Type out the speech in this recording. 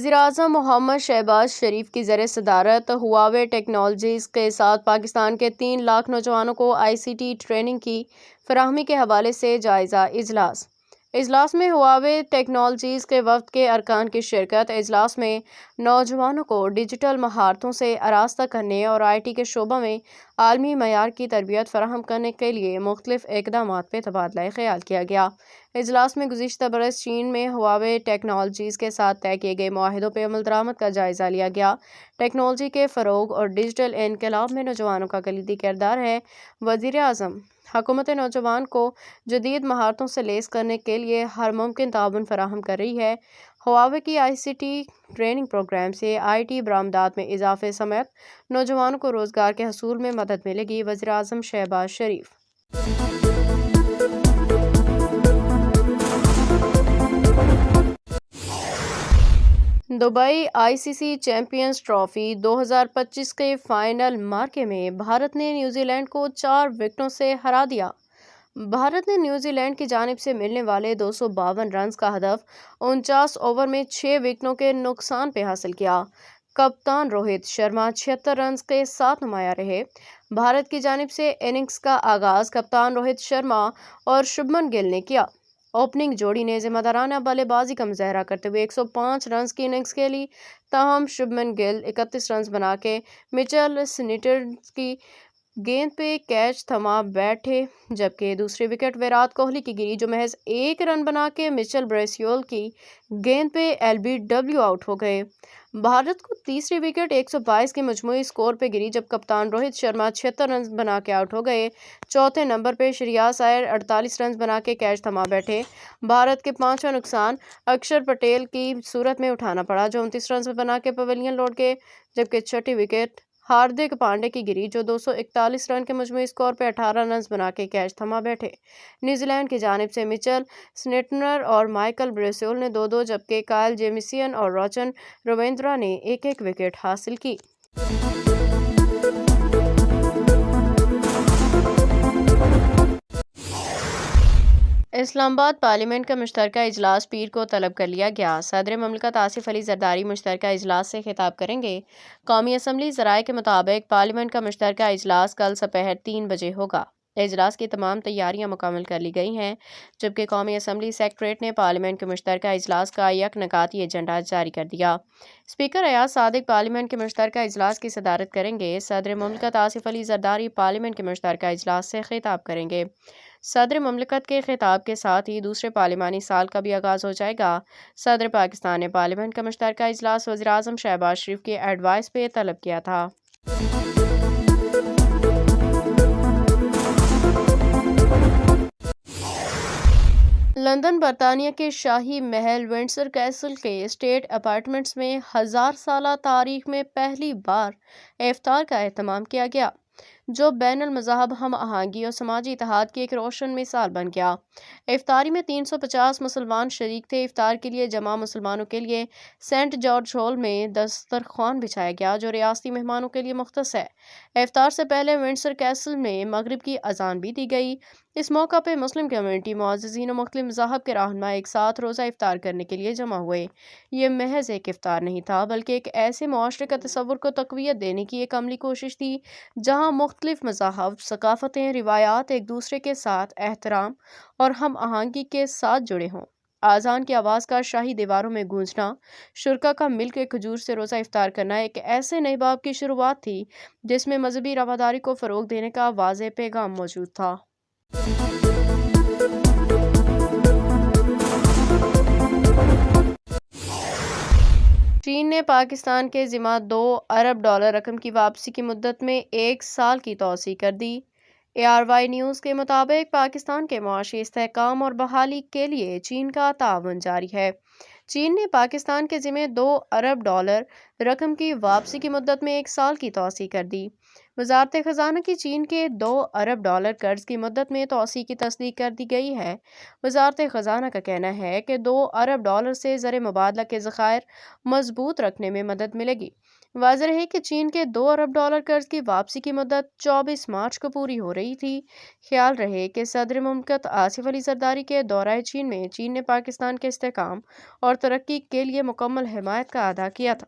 وزیراعظم محمد شہباز شریف کی زیر صدارت ہواوے ٹیکنالوجیز کے ساتھ پاکستان کے 3 لاکھ نوجوانوں کو ICT ٹریننگ کی فراہمی کے حوالے سے جائزہ اجلاس میں ہواوے ٹیکنالوجیز کے وفد کے ارکان کی شرکت۔ اجلاس میں نوجوانوں کو ڈیجیٹل مہارتوں سے آراستہ کرنے اور IT کے شعبہ میں عالمی معیار کی تربیت فراہم کرنے کے لیے مختلف اقدامات پہ تبادلہ خیال کیا گیا۔ اجلاس میں گزشتہ برس چین میں ہواوے ٹیکنالوجیز کے ساتھ طے کیے گئے معاہدوں پہ عمل درآمد کا جائزہ لیا گیا۔ ٹیکنالوجی کے فروغ اور ڈیجیٹل انقلاب میں نوجوانوں کا کلیدی کردار ہے۔ وزیر اعظم حکومت نوجوان کو جدید مہارتوں سے لیس کرنے کے لیے ہر ممکن تعاون فراہم کر رہی ہے۔ ہواوے کی ICT ٹریننگ پروگرام سے IT برآمدات میں اضافے سمیت نوجوانوں کو روزگار کے حصول میں مدد ملے گی: وزیر اعظم شہباز شریف۔ دبئی ICC چیمپئنز ٹرافی 2025 کے فائنل معرکے میں بھارت نے نیوزی لینڈ کو 4 وکٹوں سے ہرا دیا۔ بھارت نے نیوزی لینڈ کی جانب سے ملنے والے 252 رنز کا ہدف 49 اوور میں 6 وکٹوں کے نقصان پہ حاصل کیا۔ کپتان روہت شرما 76 رنز کے ساتھ نمایاں رہے۔ بھارت کی جانب سے اننگز کا آغاز کپتان روہت شرما اور شبھمن گل نے کیا۔ اوپننگ جوڑی نے ذمہ دارانہ بلے بازی کا مظاہرہ کرتے ہوئے 105 رنز کی اننگز کھیلی، تاہم شبھمن گل 31 رنز بنا کے مچل سینٹنر کی گیند پہ کیچ تھما بیٹھے، جبکہ دوسری وکٹ ویرات کوہلی کی گری جو محض 1 رن بنا کے مچل بریسیول کی گیند پہ LBW آؤٹ ہو گئے۔ بھارت کو تیسری وکٹ 122 کے مجموعی سکور پہ گری جب کپتان روہت شرما 76 رنز بنا کے آؤٹ ہو گئے۔ چوتھے نمبر پہ شریاس ایئر 48 رنز بنا کے کیچ تھما بیٹھے۔ بھارت کے 5واں نقصان اکشر پٹیل کی صورت میں اٹھانا پڑا جو 29 رنز بنا کے پویلین لوٹ گئے، جبکہ چھٹی وکٹ ہاردک پانڈے کی گری جو 241 رن کے مجموعی سکور پہ 18 رنز بنا کے کیچ تھما بیٹھے۔ نیوزی لینڈ کی جانب سے مچل سینٹنر اور مائیکل بریسیول نے 2-2 جبکہ کائل جیمیسن اور روچن رویندرا نے 1-1 وکٹ حاصل کی۔ اسلام آباد پارلیمنٹ کا مشترکہ اجلاس پیر کو طلب کر لیا گیا۔ صدر مملکت آصف علی زرداری مشترکہ اجلاس سے خطاب کریں گے۔ قومی اسمبلی ذرائع کے مطابق پارلیمنٹ کا مشترکہ اجلاس کل دوپہر 3 بجے ہوگا۔ اجلاس کی تمام تیاریاں مکمل کر لی گئی ہیں، جبکہ قومی اسمبلی سیکریٹریٹ نے پارلیمنٹ کے مشترکہ اجلاس کا یک نکاتی ایجنڈا جاری کر دیا۔ اسپیکر ایاز صادق پارلیمنٹ کے مشترکہ اجلاس کی صدارت کریں گے۔ صدر مملکت آصف علی زرداری پارلیمنٹ کے مشترکہ اجلاس سے خطاب کریں گے۔ صدر مملکت کے خطاب کے ساتھ ہی دوسرے پارلیمانی سال کا بھی آغاز ہو جائے گا۔ صدر پاکستان نے پارلیمنٹ کا مشترکہ اجلاس وزیر اعظم شہباز شریف کی ایڈوائس پہ طلب کیا تھا۔ لندن برطانیہ کے شاہی محل ونڈسر کیسل کے اسٹیٹ اپارٹمنٹس میں 1000 سالہ تاریخ میں پہلی بار افطار کا اہتمام کیا گیا، جو بین المذہب ہم آہنگی اور سماجی اتحاد کی ایک روشن مثال بن گیا۔ افطاری میں 350 مسلمان شریک تھے۔ افطار کے لیے جمع مسلمانوں کے لیے سینٹ جارج ہال میں دسترخوان بچھایا گیا جو ریاستی مہمانوں کے لیے مختص ہے۔ افطار سے پہلے ونڈسر کیسل میں مغرب کی اذان بھی دی گئی۔ اس موقع پہ مسلم کمیونٹی، معززین و مختلف مذاہب کے رہنما ایک ساتھ روزہ افطار کرنے کے لیے جمع ہوئے۔ یہ محض ایک افطار نہیں تھا، بلکہ ایک ایسے معاشرے کا تصور کو تقویت دینے کی ایک عملی کوشش تھی جہاں مختلف مذاہب، ثقافتیں، روایات ایک دوسرے کے ساتھ احترام اور ہم آہنگی کے ساتھ جڑے ہوں۔ اذان کی آواز کا شاہی دیواروں میں گونجنا، شرکا کا مل کے کھجور سے روزہ افطار کرنا ایک ایسے نئے باب کی شروعات تھی جس میں مذہبی رواداری کو فروغ دینے کا واضح پیغام موجود تھا۔ چین نے پاکستان کے ذمہ $2 ارب رقم کی واپسی کی مدت میں 1 سال کی توسیع کر دی۔ ARY نیوز کے مطابق پاکستان کے معاشی استحکام اور بحالی کے لیے چین کا تعاون جاری ہے۔ چین نے پاکستان کے ذمہ $2 ارب رقم کی واپسی کی مدت میں 1 سال کی توسیع کر دی۔ وزارت خزانہ کی چین کے $2 ارب قرض کی مدت میں توسیع کی تصدیق کر دی گئی ہے۔ وزارت خزانہ کا کہنا ہے کہ $2 ارب سے زر مبادلہ کے ذخائر مضبوط رکھنے میں مدد ملے گی۔ واضح رہے کہ چین کے $2 ارب قرض کی واپسی کی مدت 24 مارچ کو پوری ہو رہی تھی۔ خیال رہے کہ صدر مملکت آصف علی زرداری کے دورہ چین میں چین نے پاکستان کے استحکام اور ترقی کے لیے مکمل حمایت کا اعادہ کیا تھا۔